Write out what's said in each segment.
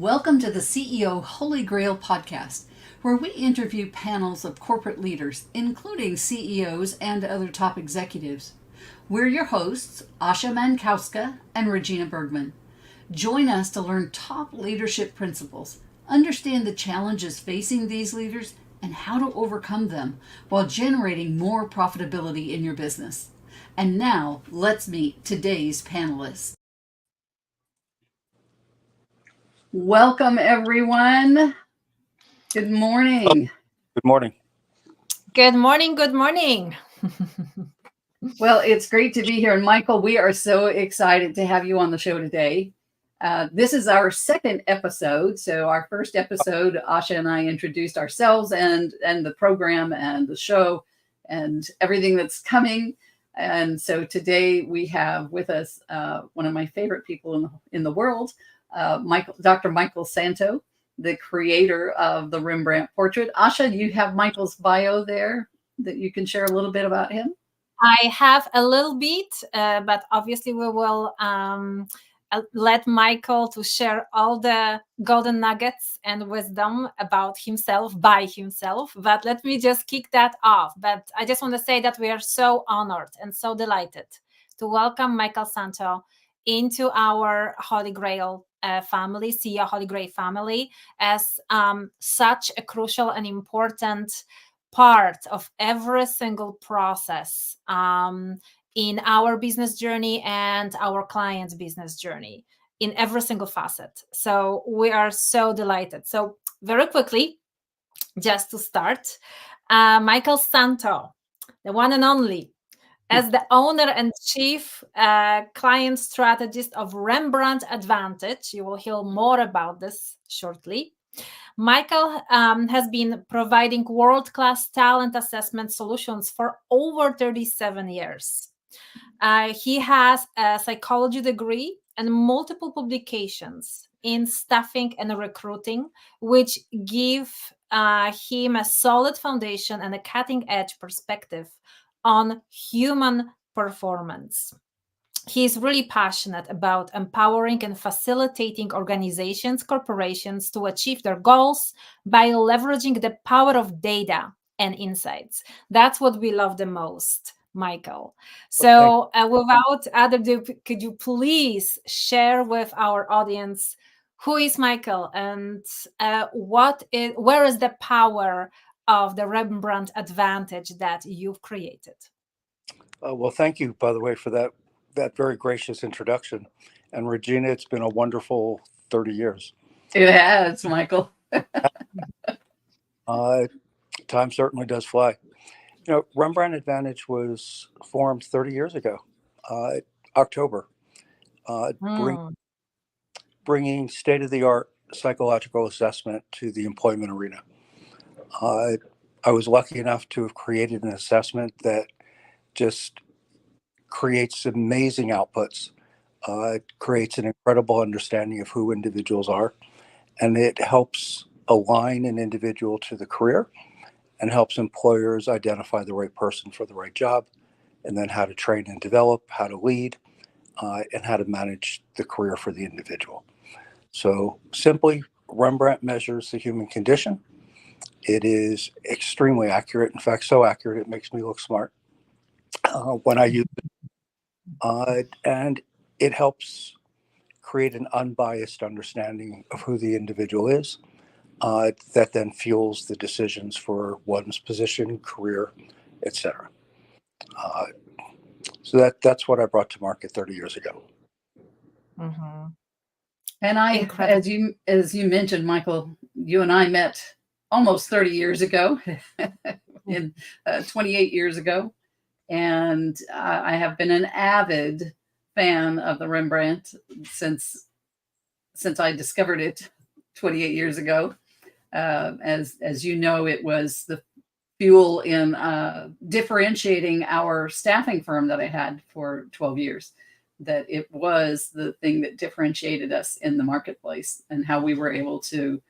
Welcome to the CEO Holy Grail podcast, where we interview panels of corporate leaders, including CEOs and other top executives. We're your hosts, Asha Mankowska and Regina Bergman. Join us to learn top leadership principles, understand the challenges facing these leaders, and how to overcome them while generating more profitability in your business. And now, let's meet today's panelists. Welcome, everyone. Good morning. Good morning. Good morning. Good morning. Well, it's great to be here. And Michael, we are so excited to have you on the show today. This is our second episode. So our first episode, Asha and I introduced ourselves and the program and the show and everything that's coming. And so today we have with us one of my favorite people in the world, Dr. Michael Santo, the creator of the Rembrandt Portrait. Asha, you have Michael's bio there that you can share a little bit about him? I have a little bit, but obviously we will let Michael to share all the golden nuggets and wisdom about himself by himself. But let me just kick that off. But I just want to say that we are so honored and so delighted to welcome Michael Santo into our Holy Grail family, CEO Holy Grail family, as such a crucial and important part of every single process in our business journey and our client's business journey in every single facet. So we are so delighted. So very quickly, just to start, Michael Santo, the one and only, as the owner and chief client strategist of Rembrandt Advantage. You will hear more about this shortly. Michael has been providing world-class talent assessment solutions for over 37 years. He has a psychology degree and multiple publications in staffing and recruiting, which give him a solid foundation and a cutting-edge perspective on human performance. He's really passionate about empowering and facilitating organizations, corporations to achieve their goals by leveraging the power of data and insights. That's what we love the most, Michael. So without other ado, could you please share with our audience who is Michael and where is the power of the Rembrandt Advantage that you've created? Well, thank you, by the way, for that very gracious introduction. And Regina, it's been a wonderful 30 years. It has, Michael. Time certainly does fly. You know, Rembrandt Advantage was formed 30 years ago, October, bringing state-of-the-art psychological assessment to the employment arena. I was lucky enough to have created an assessment that just creates amazing outputs, creates an incredible understanding of who individuals are, and it helps align an individual to the career and helps employers identify the right person for the right job, and then how to train and develop, how to lead, and how to manage the career for the individual. So simply, Rembrandt measures the human condition. It is extremely accurate. In fact, so accurate it makes me look smart when I use it. And it helps create an unbiased understanding of who the individual is that then fuels the decisions for one's position, career, etc. So that's what I brought to market 30 years ago. Mm-hmm. And as you mentioned, Michael, you and I met almost 30 years ago, 28 years ago. And I have been an avid fan of the Rembrandt since I discovered it 28 years ago. As you know, it was the fuel in differentiating our staffing firm that I had for 12 years. That it was the thing that differentiated us in the marketplace and how we were able to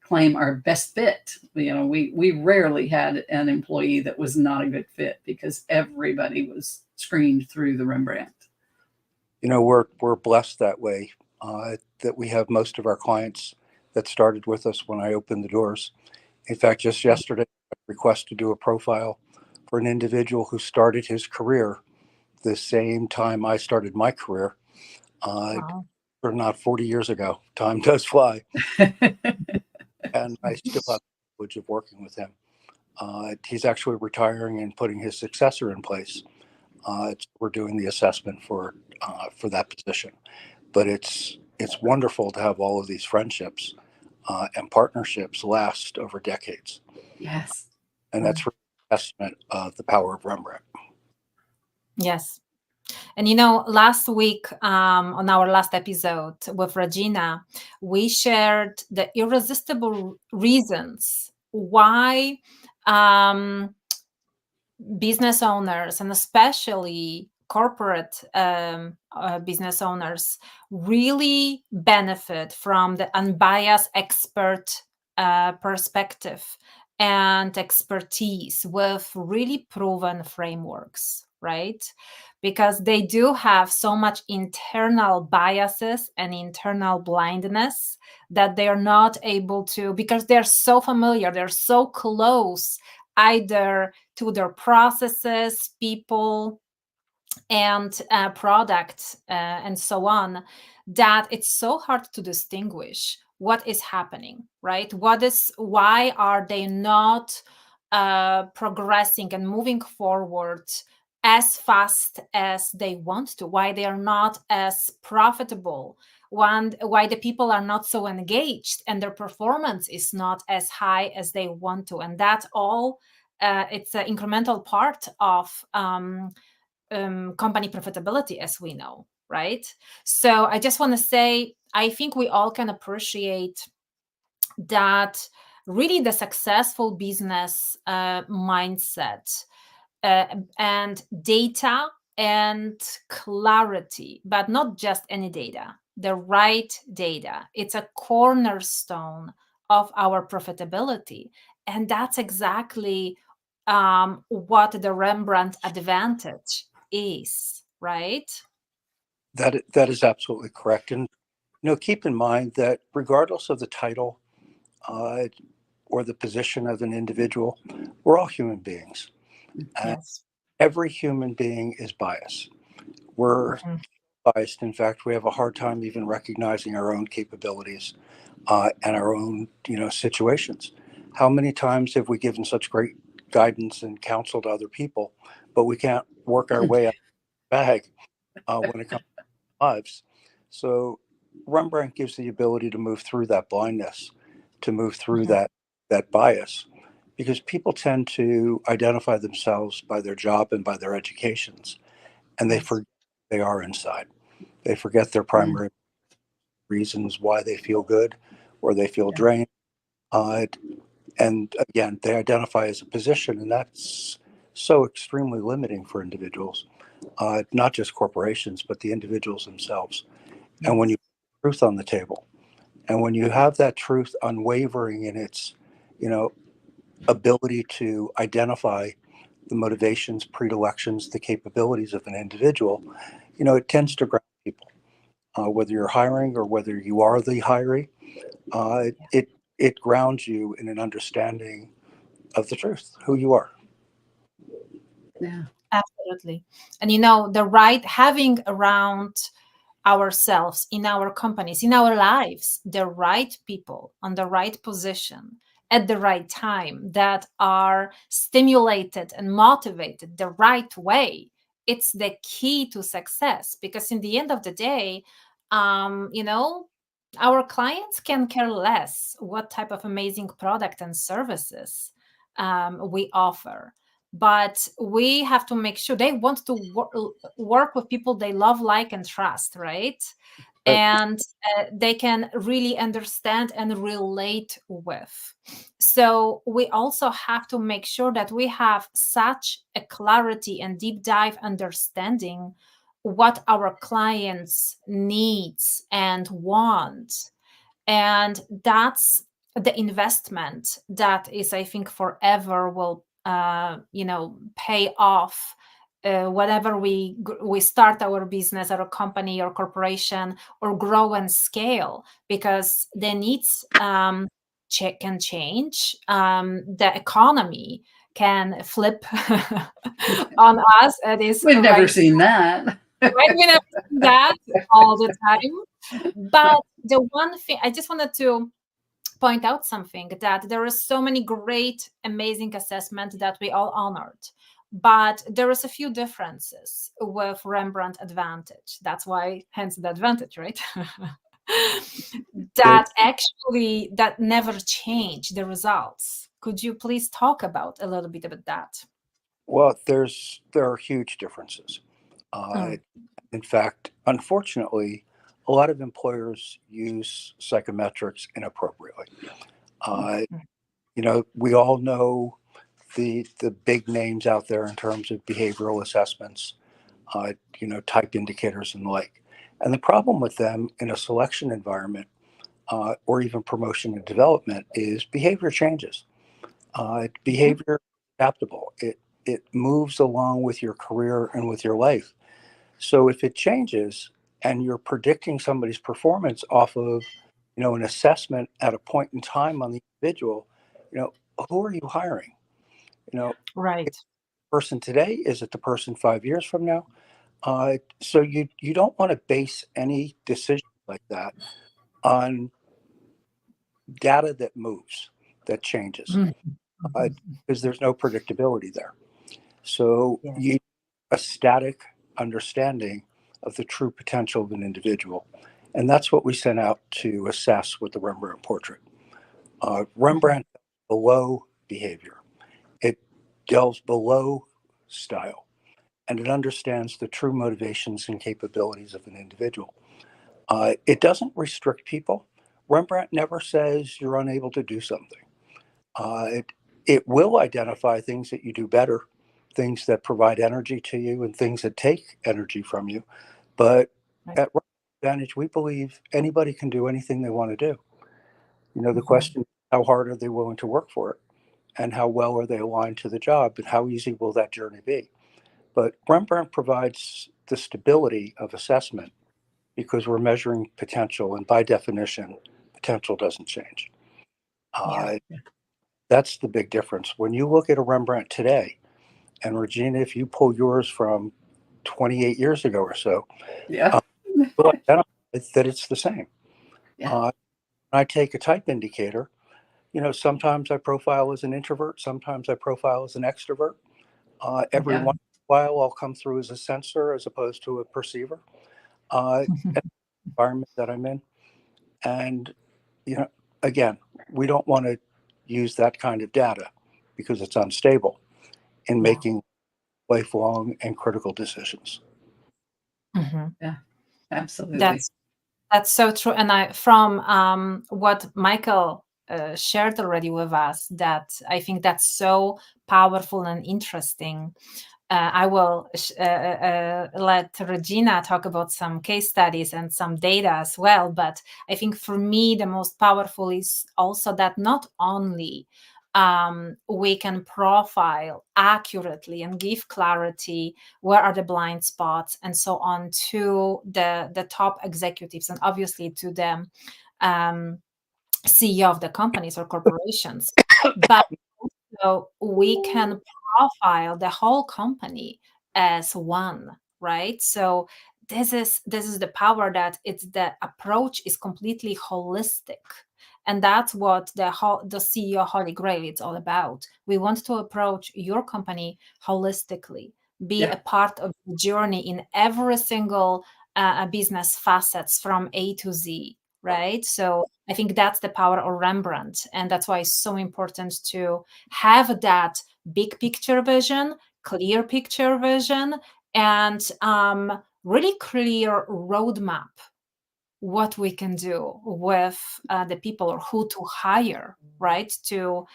claim our best fit. You know, we rarely had an employee that was not a good fit because everybody was screened through the Rembrandt. You know, we're blessed that way. that we have most of our clients that started with us when I opened the doors. In fact, just yesterday, I requested to do a profile for an individual who started his career the same time I started my career, Wow. or not 40 years ago. Time does fly. And I still have the privilege of working with him. He's actually retiring and putting his successor in place. We're doing the assessment for that position. But it's wonderful to have all of these friendships and partnerships last over decades. Yes. And that's really a testament of the power of Rembrandt. Yes. And last week on our last episode with Regina, we shared the irresistible reasons why business owners, and especially corporate business owners, really benefit from the unbiased expert perspective and expertise with really proven frameworks, right? Because they do have so much internal biases and internal blindness that they are not able to, because they're so familiar, they're so close either to their processes, people, and products, and so on, that it's so hard to distinguish what is happening, right? Why are they not progressing and moving forward as fast as they want to? Why they are not as profitable? Why the people are not so engaged and their performance is not as high as they want to? And that's all. It's an incremental part of company profitability, as we know, right? So I just want to say, I think we all can appreciate that really the successful business mindset and data and clarity, but not just any data, the right data. It's a cornerstone of our profitability. And that's exactly what the Rembrandt Advantage is, right? That is absolutely correct. And keep in mind that regardless of the title or the position of an individual, we're all human beings. And Yes. every human being is biased. We're biased. In fact, we have a hard time even recognizing our own capabilities and our own, situations. How many times have we given such great guidance and counsel to other people, but we can't work our way out of the bag when it comes to our lives? So Rembrandt gives the ability to move through that blindness, to move through that bias, because people tend to identify themselves by their job and by their educations, and they forget they are inside. They forget their primary reasons why they feel good or they feel drained. And again, they identify as a position, and that's so extremely limiting for individuals, not just corporations, but the individuals themselves. And when you put truth on the table, and when you have that truth unwavering in its, ability to identify the motivations, predilections, the capabilities of an individual, it tends to ground people. Whether you're hiring or whether you are the hiree, it grounds you in an understanding of the truth, who you are. Yeah, absolutely. And the right, having around ourselves, in our companies, in our lives, the right people on the right position at the right time that are stimulated and motivated the right way. It's the key to success, because in the end of the day, our clients can care less what type of amazing product and services we offer. But we have to make sure they want to work with people they love, like, and trust, right? And they can really understand and relate with. So we also have to make sure that we have such a clarity and deep dive understanding what our clients needs and want. And that's the investment that is, I think, forever will pay off whatever we start our business or a company or corporation or grow and scale, because the needs can change. The economy can flip on us. We've never right, seen that. right? We never see that all the time. But the one thing I just wanted to point out something, that there are so many great, amazing assessments that we all honored. But there is a few differences with Rembrandt Advantage. That's why, hence the advantage, right? that actually that never change the results. Could you please talk about a little bit about that? Well, there are huge differences. In fact, unfortunately, a lot of employers use psychometrics inappropriately. We all know the big names out there in terms of behavioral assessments, type indicators and the like. And the problem with them in a selection environment, or even promotion and development, is behavior changes. Behavior is adaptable. It moves along with your career and with your life. So if it changes and you're predicting somebody's performance off of, an assessment at a point in time on the individual, who are you hiring? Right. Person today, is it the person 5 years from now? So you don't want to base any decision like that on data that moves, that changes, because there's no predictability there. So Yeah. you need a static understanding of the true potential of an individual. And that's what we sent out to assess with the Rembrandt Portrait. Rembrandt below behavior. It delves below style, and it understands the true motivations and capabilities of an individual. It doesn't restrict people. Rembrandt never says you're unable to do something. It will identify things that you do better, things that provide energy to you, and things that take energy from you. But at Rembrandt Advantage, we believe anybody can do anything they want to do. The question is, how hard are they willing to work for it? And how well are they aligned to the job? And how easy will that journey be? But Rembrandt provides the stability of assessment because we're measuring potential. And by definition, potential doesn't change. That's the big difference. When you look at a Rembrandt today, and Regina, if you pull yours from 28 years ago or so, Yeah. you'll identify that it's the same. Yeah. I take a type indicator. Sometimes I profile as an introvert, sometimes I profile as an extrovert. Every Yeah. once in a while, I'll come through as a sensor as opposed to a perceiver. Environment that I'm in. And, again, we don't want to use that kind of data because it's unstable in making lifelong and critical decisions. Yeah, absolutely. That's so true. And from what Michael shared already with us, that I think that's so powerful and interesting. I will let Regina talk about some case studies and some data as well. But I think for me, the most powerful is also that not only we can profile accurately and give clarity where are the blind spots and so on to the top executives and obviously to the CEO of the companies or corporations, but so we can profile the whole company as one, right? So this is the power, that the approach is completely holistic. And that's what the CEO Holy Grail is all about. We want to approach your company holistically, be a part of the journey in every single business facets from A to Z, right? So I think that's the power of Rembrandt. And that's why it's so important to have that big picture vision, clear picture vision, and really clear roadmap what we can do with the people, or who to hire, right? To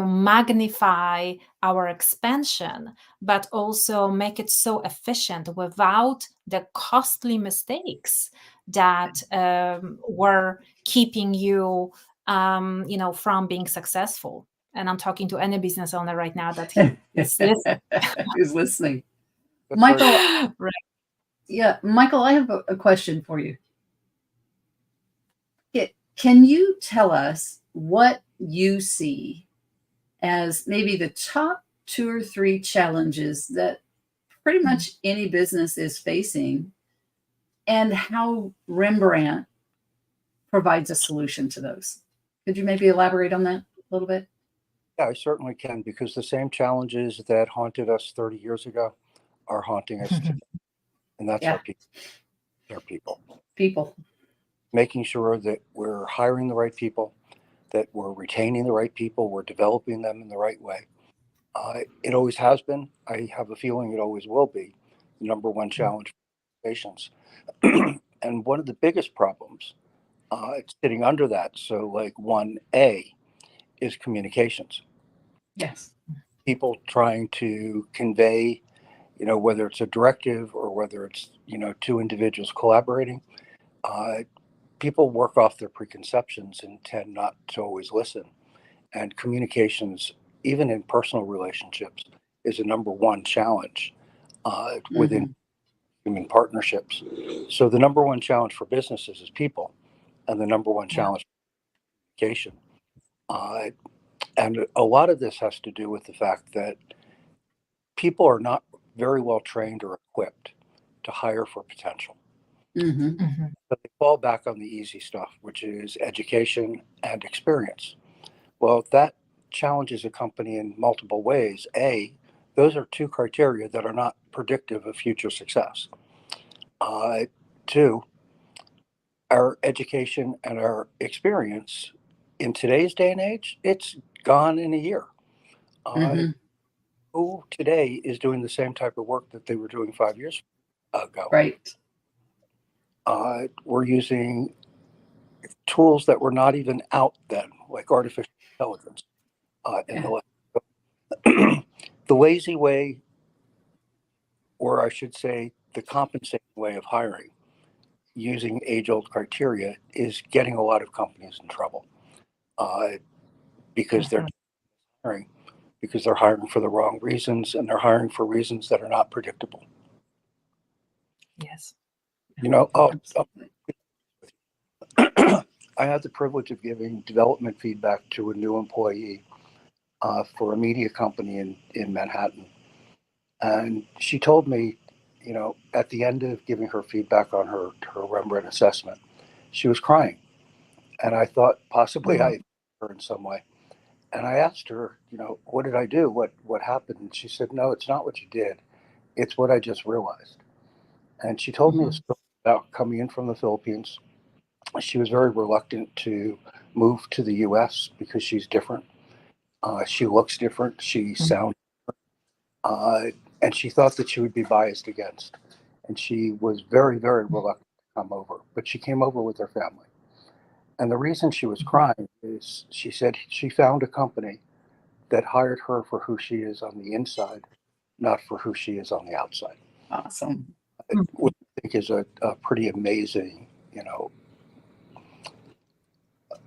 magnify our expansion, but also make it so efficient without the costly mistakes that were keeping you, from being successful. And I'm talking to any business owner right now that is listening. Who's listening? That's Michael, Right. yeah, Michael, I have a question for you. Can you tell us what you see as maybe the top 2 or 3 challenges that pretty much any business is facing, and how Rembrandt provides a solution to those? Could you maybe elaborate on that a little bit? Yeah, I certainly can, because the same challenges that haunted us 30 years ago are haunting us today. And that's Yeah. our people. People. Making sure that we're hiring the right people, that we're retaining the right people, we're developing them in the right way. It always has been. I have a feeling it always will be the number one challenge for patients. And one of the biggest problems, it's sitting under that. So, like 1A is communications. Yes. People trying to convey, whether it's a directive or whether it's, two individuals collaborating. People work off their preconceptions and tend not to always listen. And communications, even in personal relationships, is a number one challenge within human partnerships. So the number one challenge for businesses is people, and the number one challenge for communication. And a lot of this has to do with the fact that people are not very well trained or equipped to hire for potential. But they fall back on the easy stuff, which is education and experience. Well, that challenges a company in multiple ways. A, those are 2 criteria that are not predictive of future success. 2, our education and our experience in today's day and age, it's gone in a year. Who today is doing the same type of work that they were doing 5 years ago? Right. We're using tools that were not even out then, like artificial intelligence. In the lazy way, or I should say, the compensating way of hiring, using age-old criteria, is getting a lot of companies in trouble because they're hiring for the wrong reasons, and they're hiring for reasons that are not predictable. Yes. I had the privilege of giving development feedback to a new employee for a media company in Manhattan. And she told me, at the end of giving her feedback on her Rembrandt assessment, she was crying. And I thought possibly I hurt her in some way. And I asked her, what did I do? What happened? And she said, no, it's not what you did. It's what I just realized. And she told me a story about coming in from the Philippines. She was very reluctant to move to the U.S. because she's different. She looks different. She sounds different. And she thought that she would be biased against. And she was very, very reluctant to come over. But she came over with her family. And the reason she was crying is she said she found a company that hired her for who she is on the inside, not for who she is on the outside. Awesome. Which I think is a pretty amazing,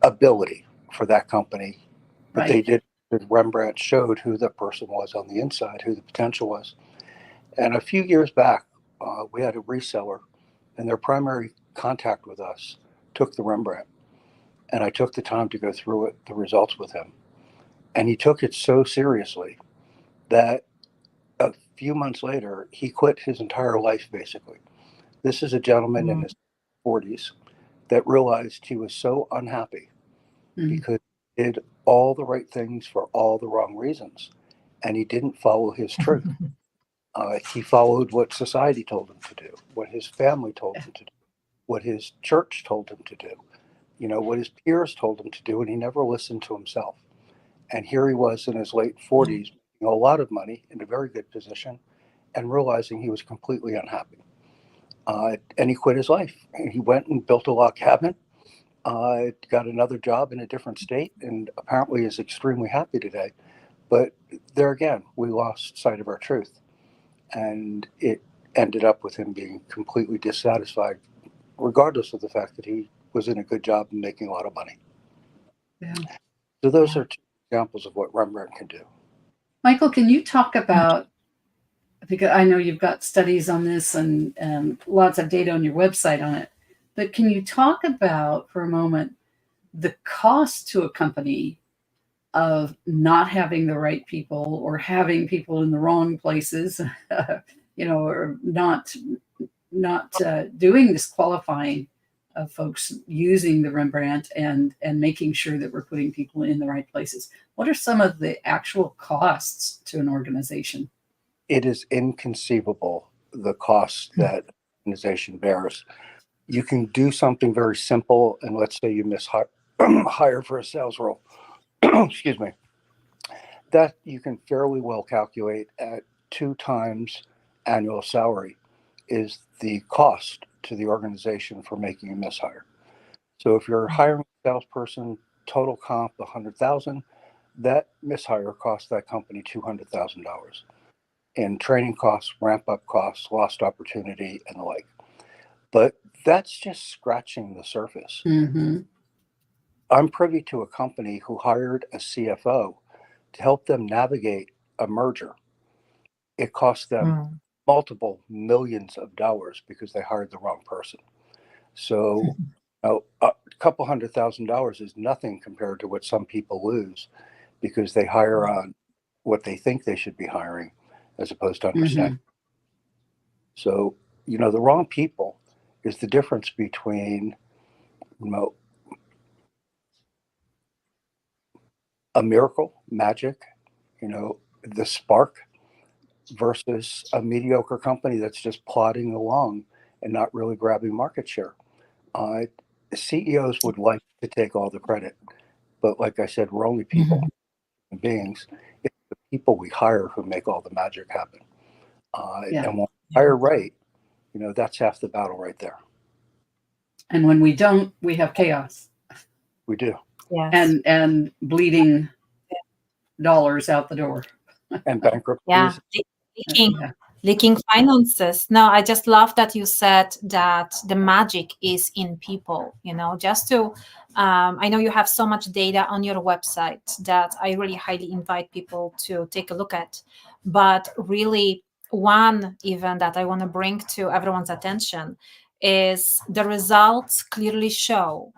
ability for that company. But Right. they did. Rembrandt showed who the person was on the inside, who the potential was. And a few years back, we had a reseller, and their primary contact with us took the Rembrandt. And I took the time to go through the results with him. And he took it so seriously that a few months later, he quit his entire life, basically. This is a gentleman in his 40s that realized he was so unhappy because he did all the right things for all the wrong reasons. And he didn't follow his truth. He followed what society told him to do, what his family told him to do, what his church told him to do, what his peers told him to do, and he never listened to himself. And here he was in his late 40s, making a lot of money in a very good position, and realizing he was completely unhappy. And he quit his life. And he went and built a log cabin, got another job in a different state, and apparently is extremely happy today. But there again, we lost sight of our truth. And it ended up with him being completely dissatisfied, regardless of the fact that he was in a good job and making a lot of money. Yeah. So those are 2 examples of what Rembrandt can do. Michael, can you talk about, because I know you've got studies on this and lots of data on your website on it, but can you talk about for a moment the cost to a company of not having the right people or having people in the wrong places, or not doing this qualifying of folks using the Rembrandt and making sure that we're putting people in the right places? What are some of the actual costs to an organization? It is inconceivable, the cost that an organization bears. You can do something very simple, and let's say you hire for a sales role. Excuse me. That you can fairly well calculate at 2 times annual salary is the cost to the organization for making a mishire. So if you're hiring a salesperson, total comp $100,000, that mishire costs that company $200,000 in training costs, ramp up costs, lost opportunity, and the like. But that's just scratching the surface. Mm-hmm. I'm privy to a company who hired a CFO to help them navigate a merger. It cost them multiple millions of dollars because they hired the wrong person. So a couple $100,000 is nothing compared to what some people lose because they hire on what they think they should be hiring as opposed to understanding. So, the wrong people is the difference between, a miracle, magic, the spark versus a mediocre company that's just plodding along and not really grabbing market share. CEOs would like to take all the credit, but like I said, we're only people, beings. It's the people we hire who make all the magic happen. And when we hire right, that's half the battle right there. And when we don't, we have chaos. We do. Yes. And bleeding dollars out the door. And bankruptcies. Yeah. Leaking finances. No, I just love that you said that the magic is in people, just to, I know you have so much data on your website that I really highly invite people to take a look at. But really, one event that I want to bring to everyone's attention is the results clearly show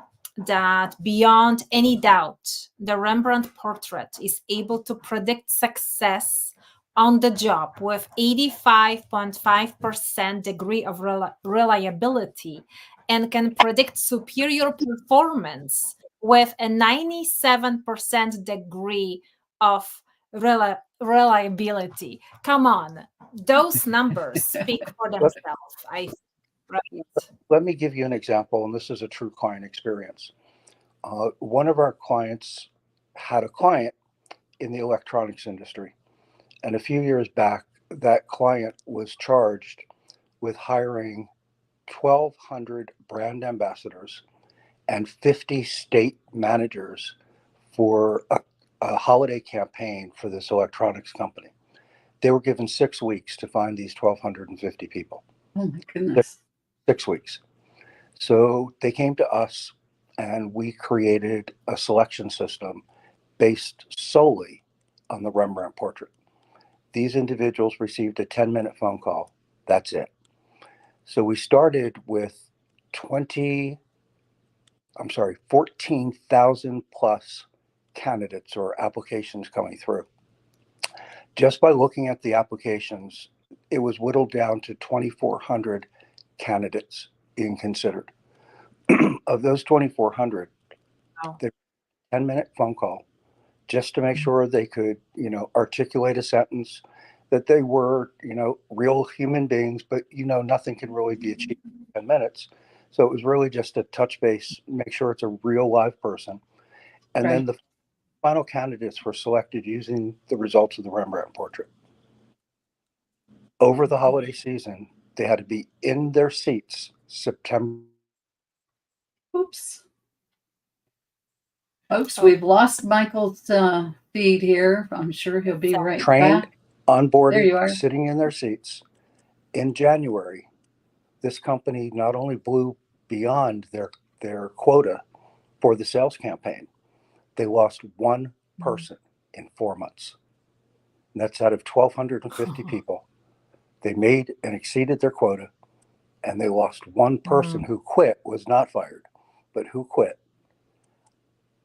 that beyond any doubt, the Rembrandt Portrait is able to predict success on the job with 85.5% degree of reliability and can predict superior performance with a 97% degree of reliability. Come on, those numbers speak for themselves. Let me give you an example, and this is a true client experience. One of our clients had a client in the electronics industry. And a few years back, that client was charged with hiring 1,200 brand ambassadors and 50 state managers for a holiday campaign for this electronics company. They were given 6 weeks to find these 1,250 people. Oh my goodness. 6 weeks. So they came to us and we created a selection system based solely on the Rembrandt Portrait. These individuals received a 10-minute phone call. That's it. So we started with 14,000 plus candidates or applications coming through. Just by looking at the applications, it was whittled down to 2,400 candidates being considered. Of those 2,400, they 10-minute phone call just to make sure they could, articulate a sentence, that they were, real human beings, but, nothing can really be achieved in 10 minutes. So it was really just a touch base, make sure it's a real live person. And then the final candidates were selected using the results of the Rembrandt Portrait. Over the holiday season, they had to be in their seats September. Oops. Folks, we've lost Michael's feed here. I'm sure he'll be right trained, back. onboarded, sitting in their seats. In January, this company not only blew beyond their quota for the sales campaign, they lost one person in 4 months. And that's out of 1,250 people. They made and exceeded their quota, and they lost one person who quit, was not fired, but who quit.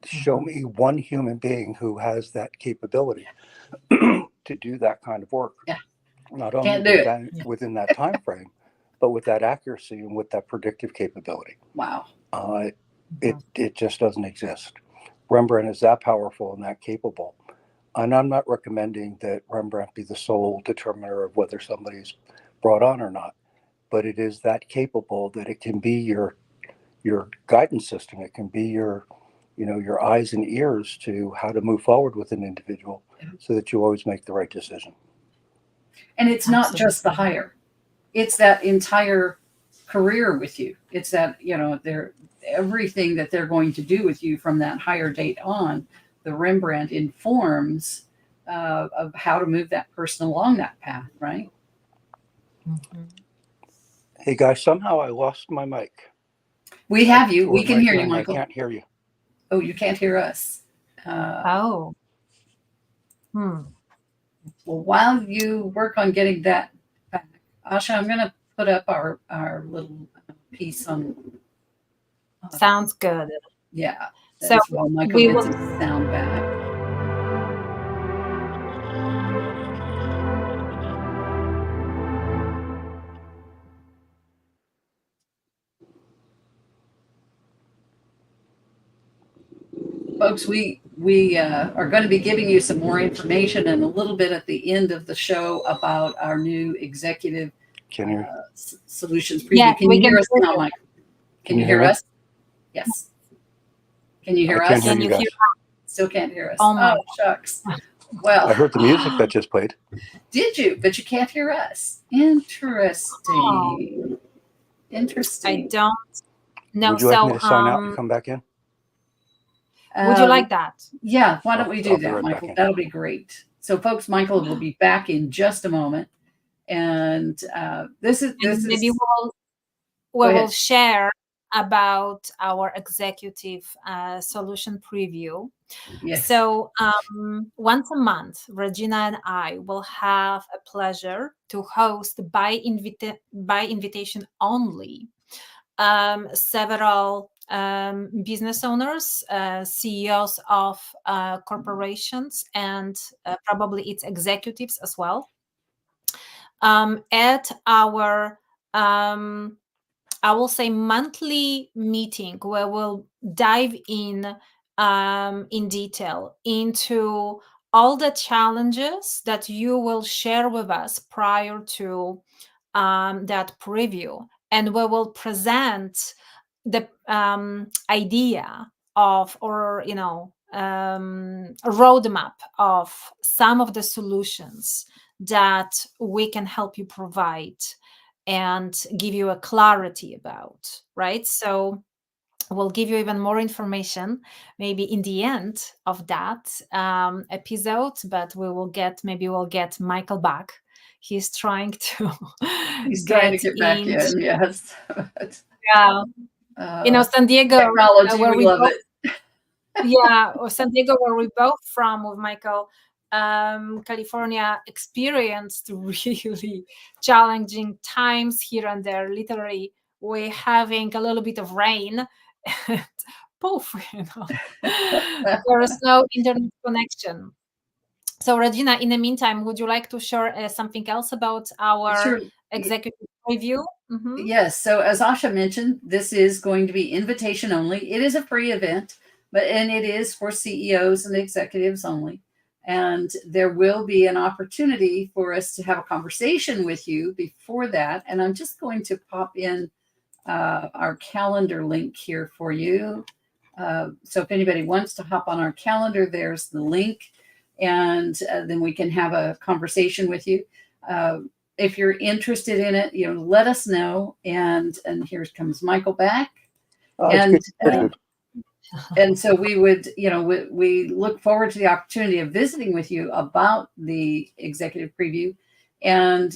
Show me one human being who has that capability to do that kind of work. Yeah. Not only Can't do within that time frame, but with that accuracy and with that predictive capability. Wow. It just doesn't exist. Rembrandt is that powerful and that capable. And I'm not recommending that Rembrandt be the sole determiner of whether somebody's brought on or not, but it is that capable that it can be your guidance system. It can be your eyes and ears to how to move forward with an individual so that you always make the right decision. And it's not just the hire. It's that entire career with you. It's that, they're everything that they're going to do with you from that hire date on. The Rembrandt informs of how to move that person along that path, right? Hey guys, somehow I lost my mic. We have you. We can hear you, Michael. I can't hear you. Oh, you can't hear us. Well, while you work on getting that back, Asha, I'm going to put up our little piece on. Sounds good. Yeah. So Michael gets his sound back. Folks, we are going to be giving you some more information and a little bit at the end of the show about our new executive solutions preview. Yeah, can you hear us now, Mike? Can you hear us? Yes. Can you hear us? Can you hear Still can't hear us. Oh, shucks. Well, I heard the music that just played. Did you? But you can't hear us. Interesting. Interesting. I don't know. Would you like me to sign out and come back in? Would you like that? Yeah, why don't we do that, right, Michael? That'll be great. So, folks, Michael will be back in just a moment. And this is maybe we'll share about our executive solution preview. Yes. So once a month, Regina and I will have a pleasure to host by invitation only several business owners, CEOs of corporations, and probably its executives as well, at our I will say monthly meeting, where we'll dive in detail into all the challenges that you will share with us prior to that preview, and we will present the idea of, or a roadmap of some of the solutions that we can help you provide and give you a clarity about, right? So we'll give you even more information maybe in the end of that episode, but we'll get Michael back. He's trying to get back in, yes. Yeah. San Diego, technology, where we love it. Yeah, or San Diego, where we both from with Michael. California experienced really challenging times here and there. Literally, we're having a little bit of rain, and poof, there is no internet connection. So, Regina, in the meantime, would you like to share something else about our executive review? Mm-hmm. Yes. So, as Asha mentioned, this is going to be invitation only. It is a free event, and it is for CEOs and executives only. And there will be an opportunity for us to have a conversation with you before that. And I'm just going to pop in our calendar link here for you. So if anybody wants to hop on our calendar, there's the link. And then we can have a conversation with you. If you're interested in it, let us know. And here comes Michael back. And so we would, we look forward to the opportunity of visiting with you about the executive preview. And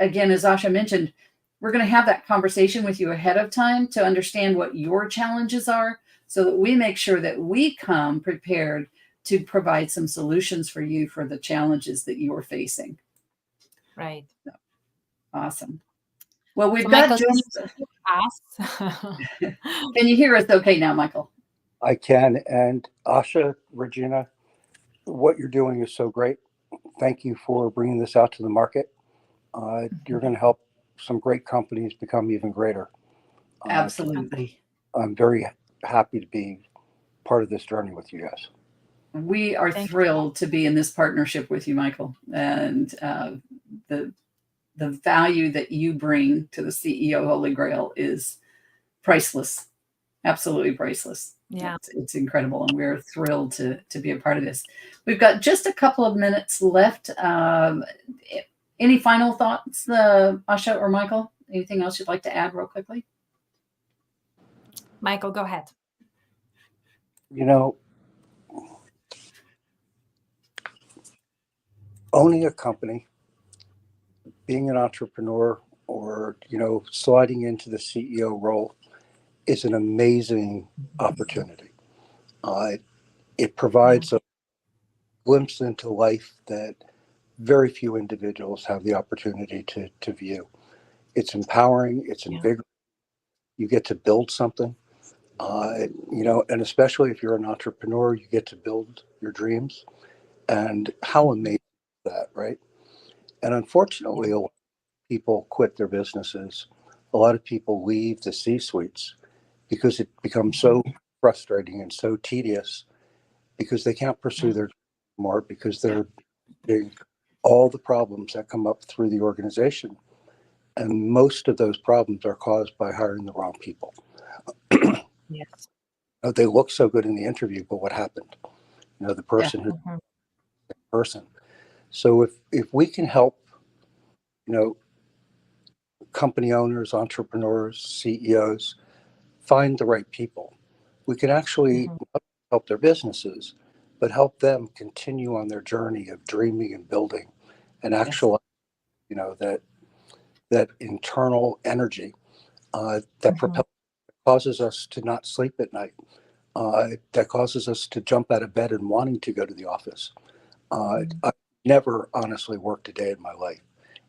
again, as Asha mentioned, we're going to have that conversation with you ahead of time to understand what your challenges are, so that we make sure that we come prepared to provide some solutions for you for the challenges that you are facing. Right. Awesome. Well, we've So, got Michael, can you just. speak us? Can you hear us okay now, Michael? I can. And Asha, Regina, what you're doing is so great. Thank you for bringing this out to the market. You're going to help some great companies become even greater. Absolutely. I'm very happy to be part of this journey with you guys. We are Thank you. thrilled to be in this partnership with you, Michael, and the value that you bring to the CEO Holy Grail is priceless, absolutely priceless. Yeah. It's incredible, and we're thrilled to be a part of this. We've got just a couple of minutes left. Any final thoughts, Asha or Michael? Anything else you'd like to add real quickly? Michael, go ahead. You know, owning a company, being an entrepreneur, or, sliding into the CEO role is an amazing opportunity. It provides a glimpse into life that very few individuals have the opportunity to view. It's empowering, it's invigorating. You get to build something, and especially if you're an entrepreneur, you get to build your dreams. And how amazing is that, right? And unfortunately, a lot of people quit their businesses. A lot of people leave the C-suites because it becomes so frustrating and so tedious because they can't pursue their more because they're doing all the problems that come up through the organization. And most of those problems are caused by hiring the wrong people. Yes. They look so good in the interview, but what happened? The person who's the person. So if we can help, company owners, entrepreneurs, CEOs find the right people, we can actually help their businesses, but help them continue on their journey of dreaming and building and actualize, that internal energy that causes us to not sleep at night, that causes us to jump out of bed and wanting to go to the office. I've never honestly worked a day in my life.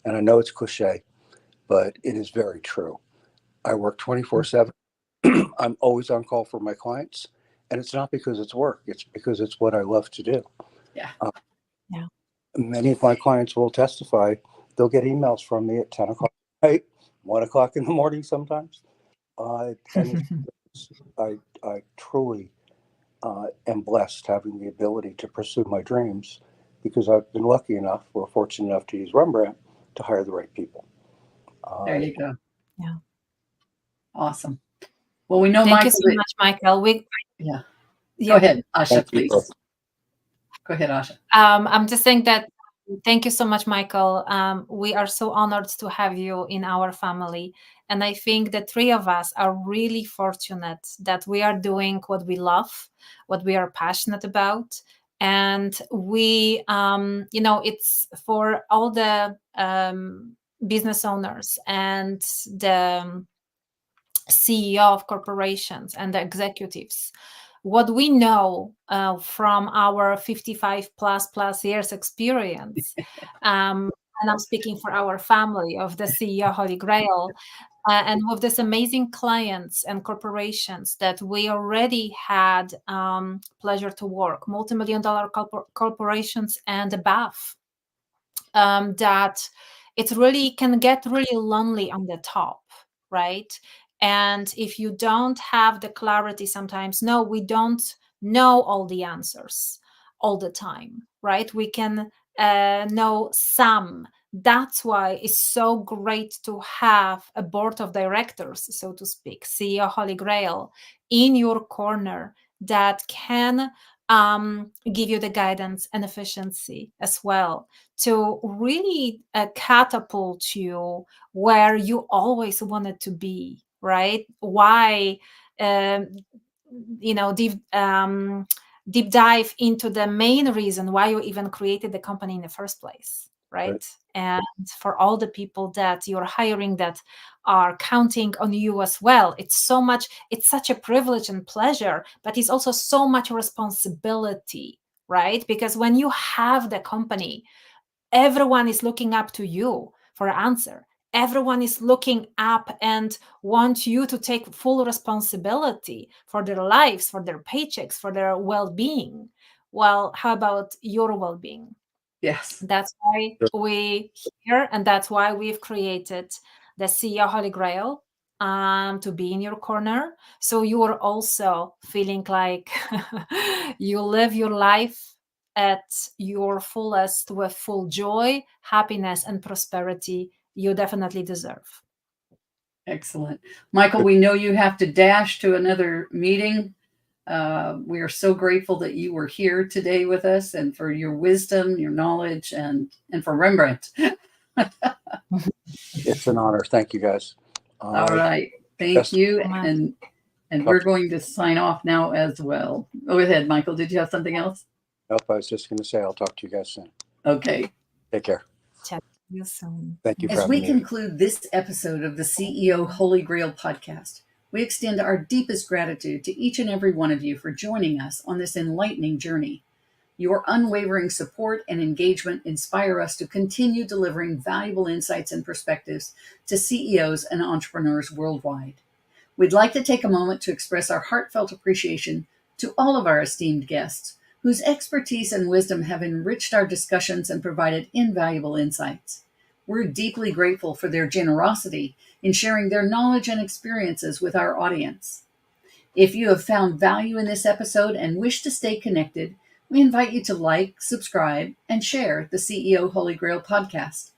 And I know it's cliche, but it is very true. I work 24/7. I'm always on call for my clients. And it's not because it's work, it's because it's what I love to do. Yeah. Many of my clients will testify. They'll get emails from me at 10 o'clock at night, 1 o'clock in the morning sometimes. And I truly am blessed having the ability to pursue my dreams because I've been lucky enough, or fortunate enough to use Rembrandt to hire the right people. There you go. Yeah. Awesome. Well, we know Thank Michael. you so much, Michael. Go ahead, Asha, please. Go ahead, Asha. I'm just saying that thank you so much, Michael. We are so honored to have you in our family. And I think the three of us are really fortunate that we are doing what we love, what we are passionate about. And we, it's for all the business owners and the CEO of corporations and the executives. What we know from our 55 plus years experience, and I'm speaking for our family of the CEO Holy Grail, and with these amazing clients and corporations that we already had pleasure to work, multi-million-dollar corporations and above, that it really can get really lonely on the top, right? And if you don't have the clarity sometimes, no, we don't know all the answers all the time, right? We can know some. That's why it's so great to have a board of directors, so to speak, CEO Holy Grail in your corner that can give you the guidance and efficiency as well to really catapult you where you always wanted to be, right? Why, deep dive into the main reason why you even created the company in the first place, right? And for all the people that you're hiring that are counting on you as well, it's such a privilege and pleasure, but it's also so much responsibility, right? Because when you have the company, everyone is looking up to you for an answer. Everyone is looking up and want you to take full responsibility for their lives, for their paychecks, for their well-being. Well, how about your well-being? Yes. That's why we here, and that's why we've created the CEO Holy Grail, to be in your corner. So you are also feeling like you live your life at your fullest with full joy, happiness, and prosperity you definitely deserve. Excellent. Michael, we know you have to dash to another meeting. We are so grateful that you were here today with us, and for your wisdom, your knowledge, and for Rembrandt. It's an honor. Thank you, guys. All right. Thank best- you. Amen. And we're going to sign off now as well. Go ahead, Michael. Did you have something else? Nope, I was just going to say I'll talk to you guys soon. Okay. Take care. Chat to you soon. Thank you for As we having me. conclude this episode of the CEO Holy Grail podcast, we extend our deepest gratitude to each and every one of you for joining us on this enlightening journey. Your unwavering support and engagement inspire us to continue delivering valuable insights and perspectives to CEOs and entrepreneurs worldwide. We'd like to take a moment to express our heartfelt appreciation to all of our esteemed guests, whose expertise and wisdom have enriched our discussions and provided invaluable insights. We're deeply grateful for their generosity in sharing their knowledge and experiences with our audience. If you have found value in this episode and wish to stay connected, we invite you to like, subscribe, and share the CEO Holy Grail podcast.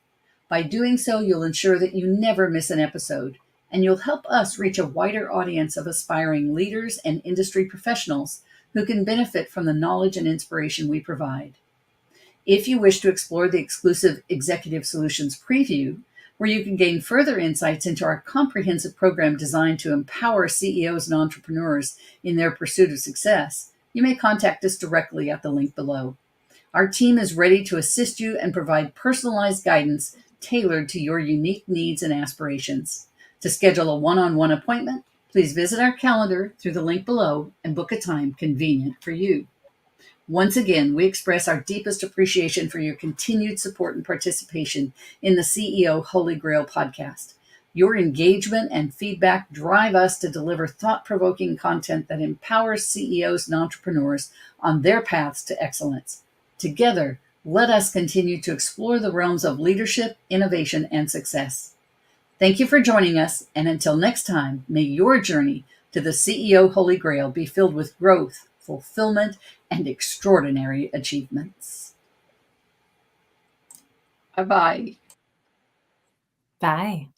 By doing so, you'll ensure that you never miss an episode, and you'll help us reach a wider audience of aspiring leaders and industry professionals who can benefit from the knowledge and inspiration we provide. If you wish to explore the exclusive Executive Solutions preview, where you can gain further insights into our comprehensive program designed to empower CEOs and entrepreneurs in their pursuit of success, you may contact us directly at the link below. Our team is ready to assist you and provide personalized guidance tailored to your unique needs and aspirations. To schedule a one-on-one appointment, please visit our calendar through the link below and book a time convenient for you. Once again, we express our deepest appreciation for your continued support and participation in the CEO Holy Grail podcast. Your engagement and feedback drive us to deliver thought-provoking content that empowers CEOs and entrepreneurs on their paths to excellence. Together, let us continue to explore the realms of leadership, innovation, and success. Thank you for joining us, and until next time, may your journey to the CEO Holy Grail be filled with growth, fulfillment, and extraordinary achievements. Bye-bye. Bye.